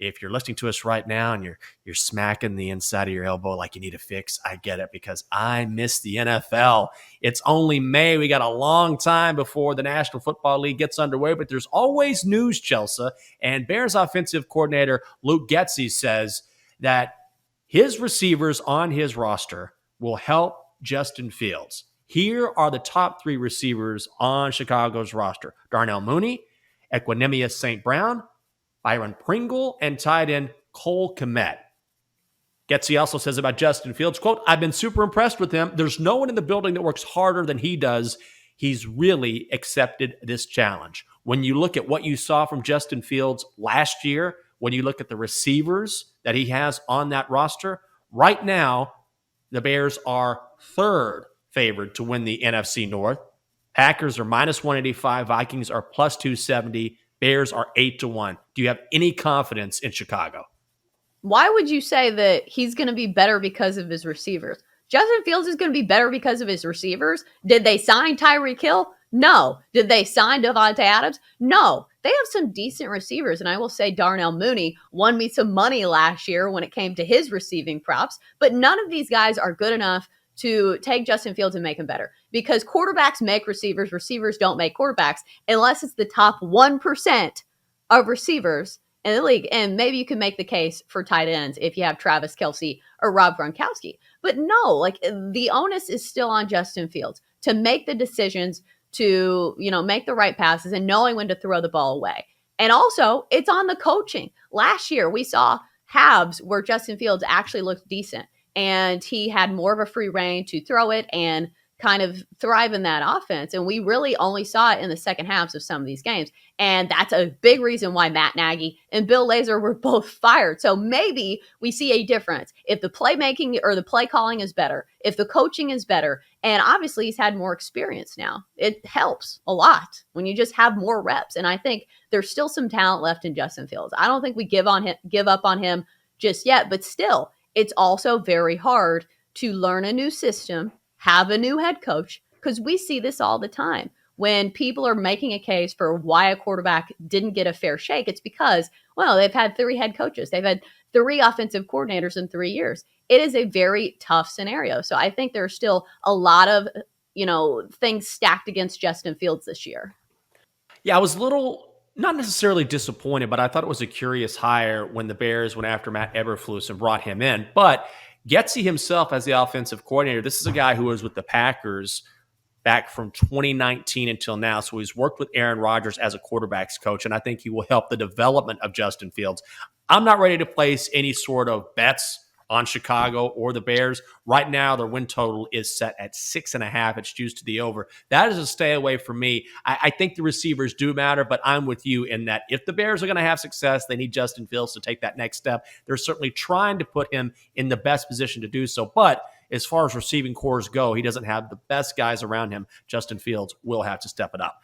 if you're listening to us right now and you're smacking the inside of your elbow like you need a fix, I get it, because I miss the NFL. It's only May. We got a long time before the National Football League gets underway, but there's always news, Chelsea. And Bears offensive coordinator Luke Getsy says that his receivers on his roster will help Justin Fields. Here are the top 3 receivers on Chicago's roster: Darnell Mooney, Equanimeous St. Brown, Byron Pringle, and tight end Cole Kmet. Getsy also says about Justin Fields, quote, "I've been super impressed with him. There's no one in the building that works harder than he does. He's really accepted this challenge." When you look at what you saw from Justin Fields last year, when you look at the receivers that he has on that roster, right now, the Bears are 3rd favored to win the NFC North. Packers are -185. Vikings are +270. Bears are 8-1. Do you have any confidence in Chicago? Why would you say that he's going to be better because of his receivers? Justin Fields is going to be better because of his receivers. Did they sign Tyreek Hill? No. Did they sign Davante Adams? No. They have some decent receivers, and I will say Darnell Mooney won me some money last year when it came to his receiving props, but none of these guys are good enough to take Justin Fields and make him better, because quarterbacks make receivers. Receivers don't make quarterbacks unless it's the top 1% of receivers in the league. And maybe you can make the case for tight ends if you have Travis Kelce or Rob Gronkowski. But no, like, the onus is still on Justin Fields to make the decisions, to, make the right passes and knowing when to throw the ball away. And also, it's on the coaching. Last year, we saw halves where Justin Fields actually looked decent, and he had more of a free reign to throw it and kind of thrive in that offense. And we really only saw it in the second halves of some of these games. And that's a big reason why Matt Nagy and Bill Lazor were both fired. So maybe we see a difference if the playmaking or the play calling is better, if the coaching is better. And obviously he's had more experience now. It helps a lot when you just have more reps. And I think there's still some talent left in Justin Fields. I don't think we give up on him just yet, but still, it's also very hard to learn a new system, have a new head coach, because we see this all the time. When people are making a case for why a quarterback didn't get a fair shake, it's because, well, they've had 3 head coaches. They've had 3 offensive coordinators in 3 years. It is a very tough scenario. So I think there's still a lot of, things stacked against Justin Fields this year. Yeah, I was a little, not necessarily disappointed, but I thought it was a curious hire when the Bears went after Matt Eberflus and brought him in. But Getsy himself as the offensive coordinator, this is a guy who was with the Packers back from 2019 until now. So he's worked with Aaron Rodgers as a quarterback's coach, and I think he will help the development of Justin Fields. I'm not ready to place any sort of bets on Chicago or the Bears. Right now, their win total is set at 6.5. It's juiced to the over. That is a stay away from me. I think the receivers do matter, but I'm with you in that if the Bears are going to have success, they need Justin Fields to take that next step. They're certainly trying to put him in the best position to do so. But as far as receiving cores go, he doesn't have the best guys around him. Justin Fields will have to step it up.